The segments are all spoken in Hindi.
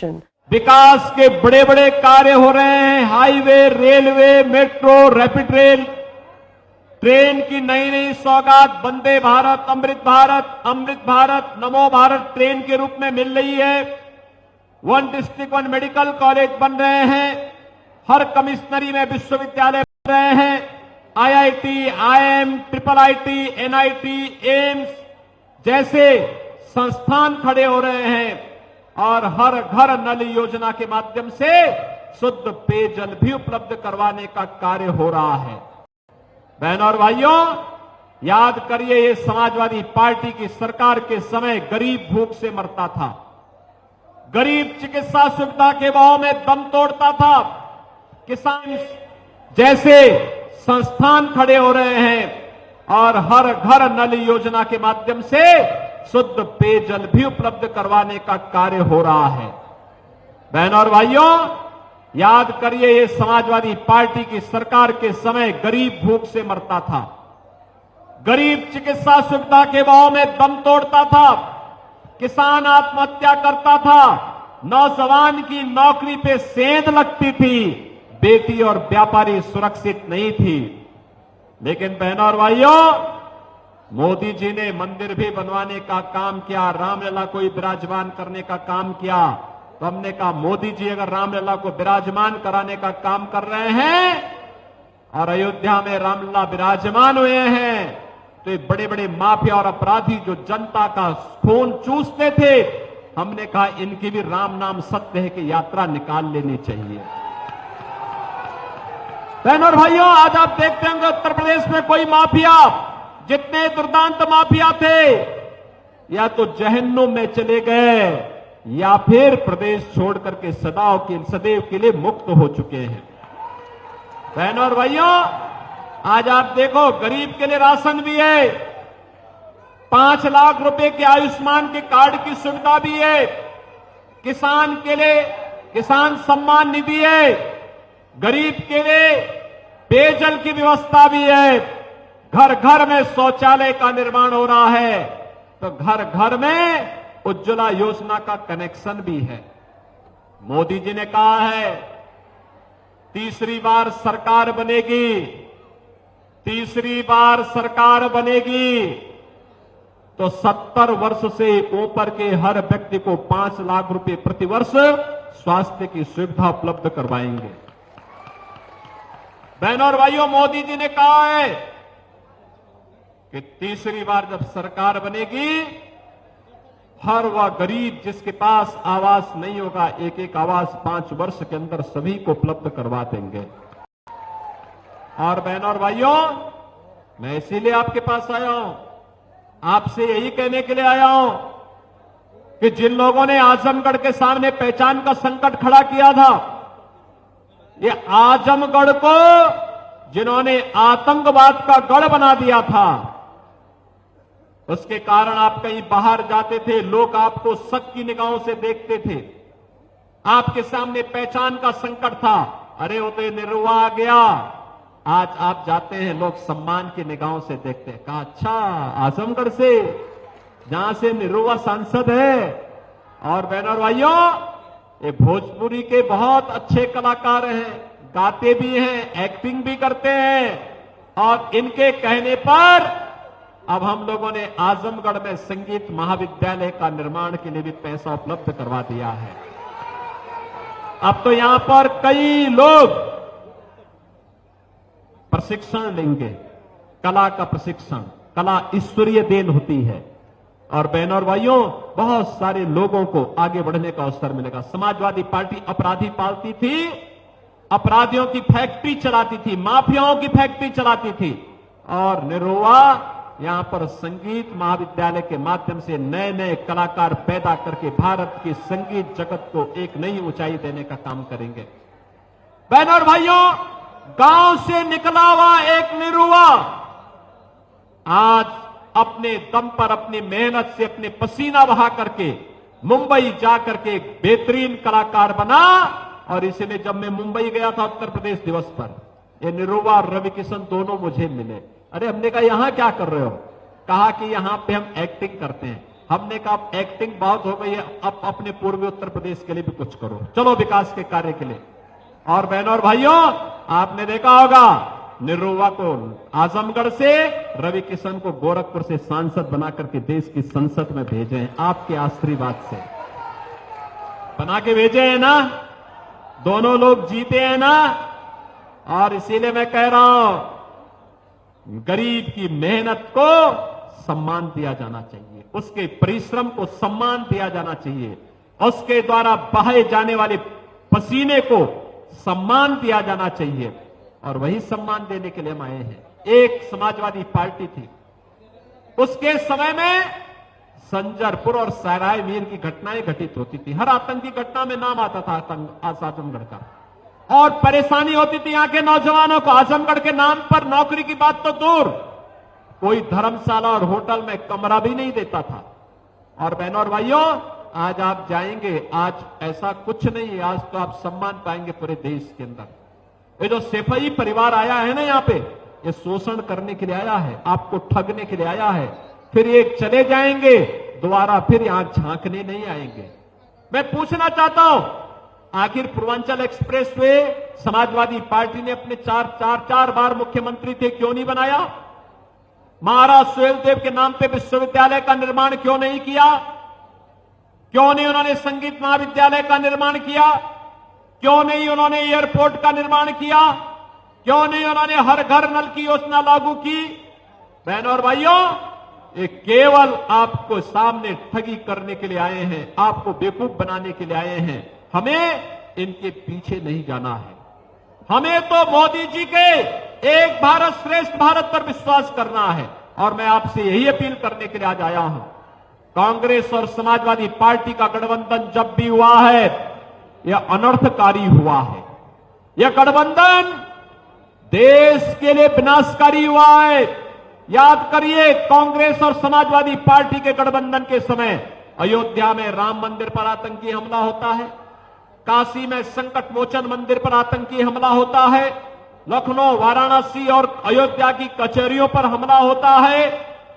election. विकास के बड़े बड़े कार्य हो रहे हैं, highway, railway, metro, rapid rail, train की नई नई सौगात वंदे भारत, अमृत भारत, नमो भारत ट्रेन के रूप में मिल रही है। 1 डिस्ट्रिक्ट 1 मेडिकल कॉलेज बन रहे हैं, हर कमिश्नरी में विश्वविद्यालय बन रहे हैं, IIT, IIM, IIT, NIT, AIIMS जैसे संस्थान खड़े हो रहे हैं और हर घर नल योजना के माध्यम से शुद्ध पेयजल भी उपलब्ध करवाने का कार्य हो रहा है। बहनों और भाइयों, याद करिए, ये समाजवादी पार्टी की सरकार के समय गरीब भूख से मरता था, गरीब चिकित्सा सुविधा के अभाव में दम तोड़ता था। किसान जैसे संस्थान खड़े हो रहे हैं और हर घर नल योजना के माध्यम से शुद्ध पेयजल भी उपलब्ध करवाने का कार्य हो रहा है। बहनों और भाइयों, याद करिए, ये समाजवादी पार्टी की सरकार के समय गरीब भूख से मरता था, गरीब चिकित्सा सुविधा के अभाव में दम तोड़ता था, किसान आत्महत्या करता था, नौजवान की नौकरी पे सेंध लगती थी, बेटी और व्यापारी सुरक्षित नहीं थी। लेकिन बहनों और भाइयों, मोदी जी ने मंदिर भी बनवाने का काम किया, रामलला को विराजमान करने का काम किया। तो हमने कहा, मोदी जी अगर रामलला को विराजमान कराने का काम कर रहे हैं और अयोध्या में रामलला विराजमान हुए हैं, तो ये बड़े बड़े माफिया और अपराधी जो जनता का खून चूसते थे, हमने कहा इनकी भी राम नाम सत्य है कि यात्रा निकाल लेनी चाहिए। बहनों और भाइयों, आज आप देखते होंगे उत्तर प्रदेश में कोई माफिया, जितने दुर्दांत माफिया थे, या तो जहन्नुम में चले गए या फिर प्रदेश छोड़ करके सदैव के लिए मुक्त हो चुके हैं। बहनों और भाइयों, आज आप देखो, गरीब के लिए राशन भी है, 5 लाख रुपए के आयुष्मान के कार्ड की सुविधा भी है, किसान के लिए किसान सम्मान निधि है, गरीब के लिए पेयजल की व्यवस्था भी है, घर घर में शौचालय का निर्माण हो रहा है, तो घर घर में उज्ज्वला योजना का कनेक्शन भी है। मोदी जी ने कहा है, तीसरी बार सरकार बनेगी, तीसरी बार सरकार बनेगी तो 70 वर्ष से ऊपर के हर व्यक्ति को 5 लाख रुपए प्रति वर्ष स्वास्थ्य की सुविधा उपलब्ध करवाएंगे। बहनों और भाइयों, मोदी जी ने कहा है कि तीसरी बार जब सरकार बनेगी, हर वह गरीब जिसके पास आवास नहीं होगा, एक एक आवास 5 वर्ष के अंदर सभी को उपलब्ध करवा देंगे। और बहनों और भाइयों, मैं इसीलिए आपके पास आया हूं, आपसे यही कहने के लिए आया हूं कि जिन लोगों ने आजमगढ़ के सामने पहचान का संकट खड़ा किया था, ये आजमगढ़ को जिन्होंने आतंकवाद का गढ़ बना दिया था, उसके कारण आप कहीं बाहर जाते थे, लोग आपको शक की निगाहों से देखते थे, आपके सामने पहचान का संकट था। अरे वो तो ये निरुआ आ गया, आज आप जाते हैं, लोग सम्मान की निगाहों से देखते हैं। कहा, अच्छा, आजमगढ़ से, जहां से निरुआ सांसद है। और बहनों और भाइयों, ये भोजपुरी के बहुत अच्छे कलाकार हैं, गाते भी हैं, एक्टिंग भी करते हैं, और इनके कहने पर अब हम लोगों ने आजमगढ़ में संगीत महाविद्यालय का निर्माण के लिए भी पैसा उपलब्ध करवा दिया है। अब तो यहां पर कई लोग प्रशिक्षण लेंगे, कला का प्रशिक्षण। कला ईश्वरीय देन होती है। और बहनों और भाइयों, बहुत सारे लोगों को आगे बढ़ने का अवसर मिलेगा। समाजवादी पार्टी अपराधी पालती थी, अपराधियों की फैक्ट्री चलाती थी, माफियाओं की फैक्ट्री चलाती थी, और निरुआ यहां पर संगीत महाविद्यालय के माध्यम से नए नए कलाकार पैदा करके भारत की संगीत जगत को एक नई ऊंचाई देने का काम करेंगे। बहनों और भाइयों, गांव से निकला हुआ एक निरुआ आज अपने दम पर, अपनी मेहनत से, अपने पसीना बहा करके मुंबई जाकर के एक बेहतरीन कलाकार बना। और इसलिए जब मैं मुंबई गया था उत्तर प्रदेश दिवस पर, ये निरुआ और रवि किशन दोनों मुझे मिले। अरे हमने कहा, यहां क्या कर रहे हो? कहा कि यहां पे हम एक्टिंग करते हैं। हमने कहा अब एक्टिंग बहुत हो गई है, अब अपने पूर्वी उत्तर प्रदेश के लिए भी कुछ करो, चलो विकास के कार्य के लिए। और बहनों और भाइयों, आपने देखा होगा निरुवा को आजमगढ़ से, रवि किशन को गोरखपुर से सांसद बनाकर के देश की संसद में भेजे हैं, आपके आशीर्वाद से बना के भेजे हैं ना। दोनों लोग जीते हैं ना। और इसीलिए मैं कह रहा हूं, गरीब की मेहनत को सम्मान दिया जाना चाहिए, उसके परिश्रम को सम्मान दिया जाना चाहिए, उसके द्वारा बहाए जाने वाले पसीने को सम्मान दिया जाना चाहिए। और वही सम्मान देने के लिए हम आए हैं। एक समाजवादी पार्टी थी, उसके समय में संजरपुर और सराय मीर की घटनाएं घटित होती थी, हर आतंकी घटना में नाम आता था आजमगढ़ का, और परेशानी होती थी यहां के नौजवानों को। आजमगढ़ के नाम पर नौकरी की बात तो दूर, कोई धर्मशाला और होटल में कमरा भी नहीं देता था। और बहनों और भाइयों, आज आप जाएंगे, आज ऐसा कुछ नहीं है, आज तो आप सम्मान पाएंगे पूरे देश के अंदर। ये जो सेफई परिवार आया है ना यहाँ पे, ये शोषण करने के लिए आया है, आपको ठगने के लिए आया है, फिर ये चले जाएंगे, दोबारा फिर यहां झांकने नहीं आएंगे। मैं पूछना चाहता हूं, आखिर Purvanchal express way Samajwadi party ने अपने चार बार मुख्यमंत्री थे, क्यों नहीं बनाया? महाराज सुहेलदेव के नाम पे विश्वविद्यालय का निर्माण क्यों नहीं किया? क्यों नहीं उन्होंने संगीत महाविद्यालय का निर्माण किया? क्यों नहीं उन्होंने एयरपोर्ट का निर्माण किया? क्यों नहीं उन्होंने हर घर नल की योजना लागू की? बहनों और भाइयों, ये केवल आपको सामने ठगी करने के लिए आए हैं, आपको बेवकूफ बनाने के लिए आए हैं। हमें इनके पीछे नहीं जाना है। हमें तो मोदी जी के एक भारत श्रेष्ठ भारत पर विश्वास करना है। और मैं आपसे यही अपील करने के लिए आज आया हूं। कांग्रेस और समाजवादी पार्टी का गठबंधन जब भी हुआ है, यह अनर्थकारी हुआ है। यह गठबंधन देश के लिए विनाशकारी हुआ है। याद करिए, कांग्रेस और समाजवादी पार्टी के गठबंधन के समय अयोध्या में राम मंदिर पर आतंकी हमला होता है, काशी में संकट मोचन मंदिर पर आतंकी हमला होता है, लखनऊ, वाराणसी और अयोध्या की कचहरियों पर हमला होता है।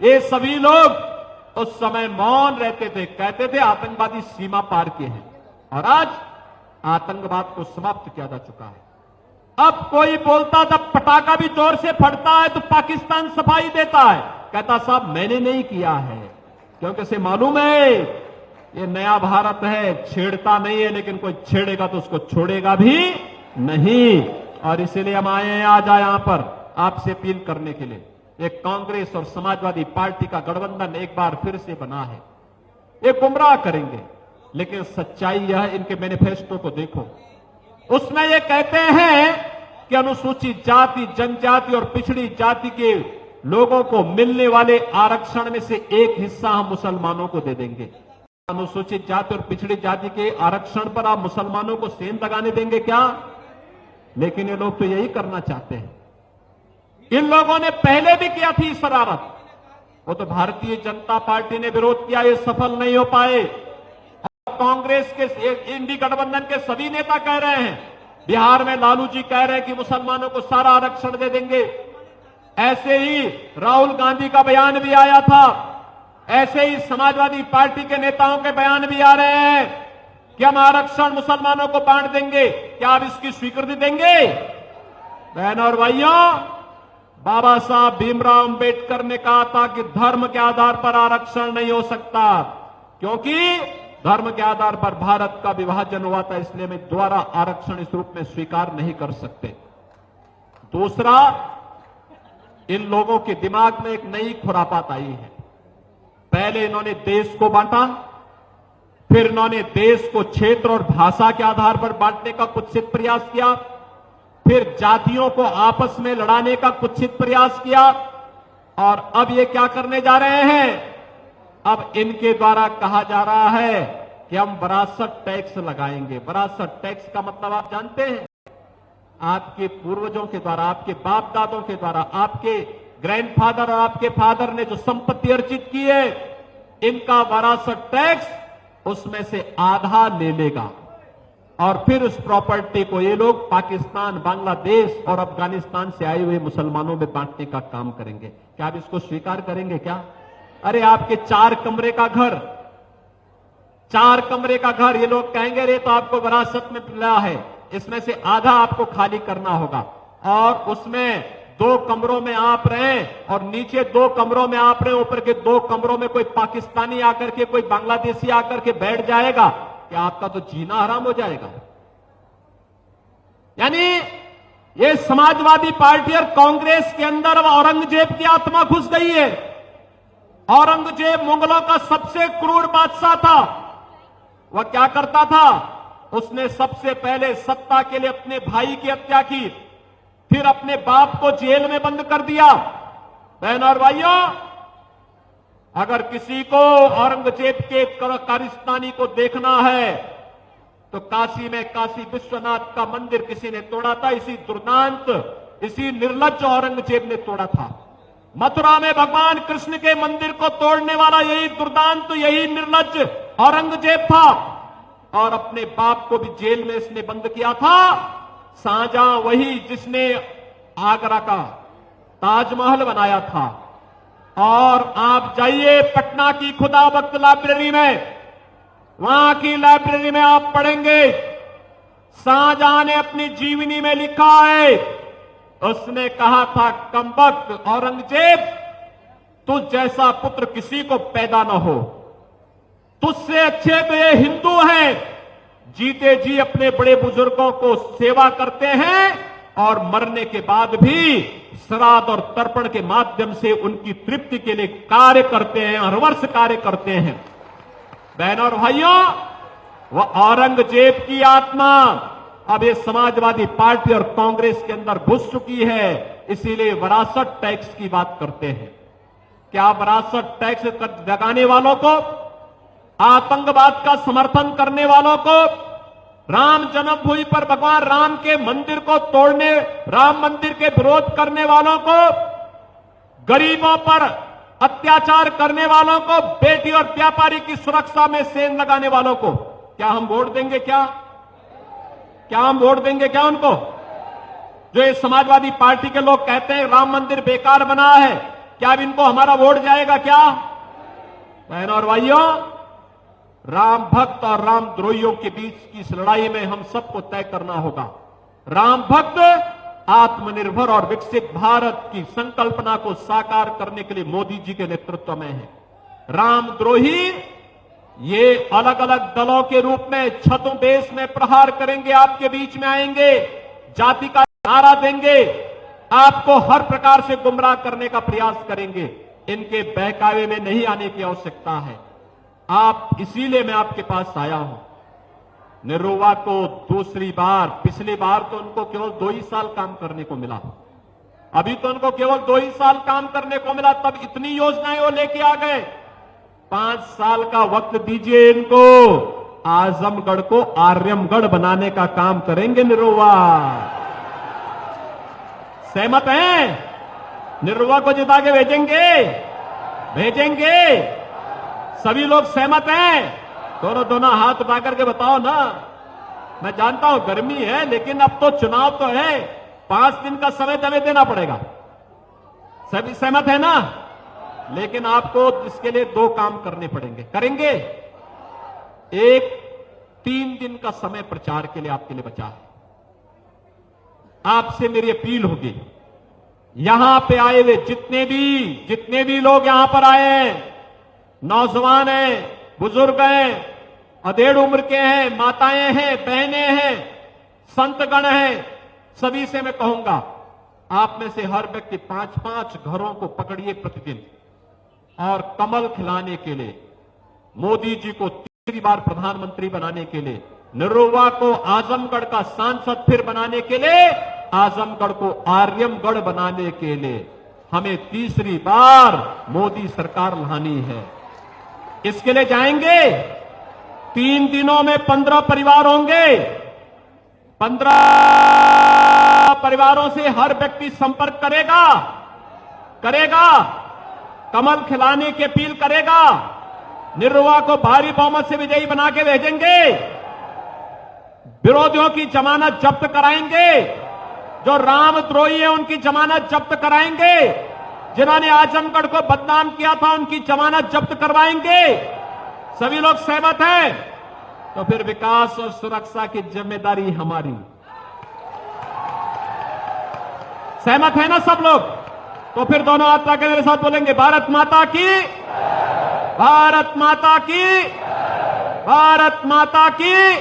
ये सभी लोग उस समय मौन रहते थे, कहते थे आतंकवादी सीमा पार के हैं। और आज आतंकवाद को समाप्त किया जा चुका है। अब कोई बोलता था पटाखा भी जोर से फटता है तो पाकिस्तान सफाई देता है, कहता साहब मैंने नहीं किया है, क्योंकि इसे मालूम है ये नया भारत है, छेड़ता नहीं है, लेकिन कोई छेड़ेगा तो उसको छोड़ेगा भी नहीं। और इसीलिए हम आए हैं आज यहां पर आपसे अपील करने के लिए। एक कांग्रेस और समाजवादी पार्टी का गठबंधन एक बार फिर से बना है। ये गुमराह करेंगे, लेकिन सच्चाई यह है, इनके मैनिफेस्टो को देखो, उसमें ये कहते हैं कि अनुसूचित जाति, जनजाति और पिछड़ी जाति के लोगों को मिलने वाले आरक्षण में से एक हिस्सा हम मुसलमानों को दे देंगे। अनुसूचित जाति और पिछड़ी जाति के आरक्षण पर आप मुसलमानों को सेंध लगाने देंगे क्या? लेकिन ये लोग तो यही करना चाहते हैं। इन लोगों ने पहले भी किया थी शरारत, वो तो भारतीय जनता पार्टी ने विरोध किया, ये सफल नहीं हो पाए। कांग्रेस के इंडी गठबंधन के सभी नेता कह रहे हैं, बिहार में लालू जी कह रहे हैं कि मुसलमानों को सारा आरक्षण दे देंगे। ऐसे ही राहुल गांधी का बयान भी आया था, ऐसे ही समाजवादी पार्टी के नेताओं के बयान भी आ रहे हैं कि हम आरक्षण मुसलमानों को बांट देंगे। क्या आप इसकी स्वीकृति देंगे? बहनों और भाइयों, बाबा साहब भीमराव अंबेडकर ने कहा था कि धर्म के आधार पर आरक्षण नहीं हो सकता, क्योंकि धर्म के आधार पर भारत का विभाजन हुआ था, इसलिए मैं दोबारा आरक्षण इस रूप में स्वीकार नहीं कर सकते। दूसरा, इन लोगों के दिमाग में एक नई खुरापात आई है। पहले इन्होंने देश को बांटा, फिर इन्होंने देश को क्षेत्र और भाषा के आधार पर बांटने का कुत्सित प्रयास किया, फिर जातियों को आपस में लड़ाने का कुत्सित प्रयास किया, और अब ये क्या करने जा रहे हैं? अब इनके द्वारा कहा जा रहा है कि हम विरासत टैक्स लगाएंगे। विरासत टैक्स का मतलब आप जानते हैं? आपके पूर्वजों के द्वारा, आपके बाप दादों के द्वारा, आपके ग्रैंडफादर और आपके फादर ने जो संपत्ति अर्जित की है, इनका विरासत टैक्स उसमें से आधा ले लेगा, और फिर उस प्रॉपर्टी को ये लोग पाकिस्तान, बांग्लादेश और अफगानिस्तान से आए हुए मुसलमानों में बांटने का काम करेंगे। क्या आप इसको स्वीकार करेंगे? क्या अरे आपके 4 कमरे का घर, 4 कमरे का घर, ये लोग कहेंगे रे तो आपको विरासत में मिला है, इसमें से आधा आपको खाली करना होगा और उसमें 2 कमरों में आप रहें और नीचे 2 कमरों में आप रहें, ऊपर के 2 कमरों में कोई पाकिस्तानी आकर के, कोई बांग्लादेशी आकर के बैठ जाएगा कि आपका तो जीना हराम हो जाएगा। यानी ये समाजवादी पार्टी और कांग्रेस के अंदर अब औरंगजेब की आत्मा घुस गई है। औरंगजेब मुगलों का सबसे क्रूर बादशाह था। वह क्या करता था? उसने सबसे पहले सत्ता के लिए अपने भाई की हत्या की, फिर अपने बाप को जेल में बंद कर दिया। बहनों और भाइयों, अगर किसी को औरंगजेब के कारस्तानी को देखना है तो काशी में काशी विश्वनाथ का मंदिर किसी ने तोड़ा था, इसी दुर्दांत, इसी निर्लज्ज औरंगजेब ने तोड़ा था। मथुरा में भगवान कृष्ण के मंदिर को तोड़ने वाला यही दुर्दांत, यही निर्लज्ज औरंगजेब था और अपने बाप को भी जेल में इसने बंद किया था। शाहजहां वही जिसने आगरा का ताजमहल बनाया था। और आप जाइए पटना की खुदाबख्त लाइब्रेरी में, वहां की लाइब्रेरी में आप पढ़ेंगे शाहजहां ने अपनी जीवनी में लिखा है, उसने कहा था, कमबख्त औरंगजेब, तुझ जैसा पुत्र किसी को पैदा न हो, तुझसे अच्छे तो ये हिंदू हैं, जीते जी अपने बड़े बुजुर्गों को सेवा करते हैं और मरने के बाद भी श्राद्ध और तर्पण के माध्यम से उनकी तृप्ति के लिए कार्य करते हैं, हर वर्ष कार्य करते हैं। बहनों और भाइयों, वह औरंगजेब की आत्मा अब ये समाजवादी पार्टी और कांग्रेस के अंदर घुस चुकी है। इसीलिए विरासत टैक्स की बात करते हैं। क्या विरासत टैक्स लगाने वालों को, आतंकवाद का समर्थन करने वालों को, राम जन्मभूमि पर भगवान राम के मंदिर को तोड़ने, राम मंदिर के विरोध करने वालों को, गरीबों पर अत्याचार करने वालों को, बेटी और व्यापारी की सुरक्षा में सेंध लगाने वालों को क्या हम वोट देंगे? क्या हम वोट देंगे क्या उनको? जो ये समाजवादी पार्टी के लोग कहते हैं राम मंदिर बेकार बना है, क्या अब इनको हमारा वोट जाएगा क्या? बहनों और भाइयों, राम भक्त और राम द्रोहियों के बीच की इस लड़ाई में हम सबको तय करना होगा। राम भक्त आत्मनिर्भर और विकसित भारत की संकल्पना को साकार करने के लिए मोदी जी के नेतृत्व में है। राम द्रोही ये अलग अलग दलों के रूप में छतों बेस में प्रहार करेंगे, आपके बीच में आएंगे, जाति का नारा देंगे, आपको हर प्रकार से गुमराह करने का प्रयास करेंगे। इनके बहकावे में नहीं आने की आवश्यकता है। आप, इसीलिए मैं आपके पास आया हूं। निरुवा को दूसरी बार, पिछली बार तो उनको केवल 2 ही साल काम करने को मिला, अभी तो उनको केवल 2 ही साल काम करने को मिला, तब इतनी योजनाएं वो लेके आ गए। 5 साल का वक्त दीजिए इनको, आजमगढ़ को आर्यमगढ़ बनाने का काम करेंगे निरुवा। सहमत हैं? निरुवा को जिता के भेजेंगे। सभी लोग सहमत हैं? दोनों हाथ उठा करके बताओ ना। मैं जानता हूं गर्मी है, लेकिन अब तो चुनाव तो है, 5 दिन का समय दवे देना पड़ेगा। सभी सहमत है ना? लेकिन आपको इसके लिए 2 काम करने पड़ेंगे। करेंगे? एक, 3 दिन का समय प्रचार के लिए आपके लिए बचा है। आपसे मेरी अपील होगी, यहां पे आए हुए जितने भी लोग यहां पर आए हैं, नौजवान हैं, बुजुर्ग हैं, अधेड़ उम्र के हैं, माताएं हैं, बहनें हैं, संतगण हैं, सभी से मैं कहूंगा, आप में से हर व्यक्ति 5-5 घरों को पकड़िए प्रतिदिन और कमल खिलाने के लिए, मोदी जी को तीसरी बार प्रधानमंत्री बनाने के लिए, निरुवा को आजमगढ़ का सांसद फिर बनाने के लिए, आजमगढ़ को आर्यमगढ़ बनाने के लिए हमें तीसरी बार मोदी सरकार लानी है। इसके लिए जाएंगे। 3 दिनों में 15 परिवार होंगे। 15 परिवारों से हर व्यक्ति संपर्क करेगा, कमल खिलाने की अपील करेगा, निरुवा को भारी बहुमत से विजयी बना के भेजेंगे, विरोधियों की जमानत जब्त कराएंगे, जो रामद्रोही है उनकी जमानत जब्त कराएंगे, जिन्होंने आजमगढ़ को बदनाम किया था उनकी जमानत जब्त करवाएंगे। सभी लोग सहमत हैं? तो फिर विकास और सुरक्षा की जिम्मेदारी हमारी। सहमत है ना सब लोग? तो फिर दोनों हाथ लाके मेरे साथ बोलेंगे, भारत माता की, भारत माता की, भारत माता की।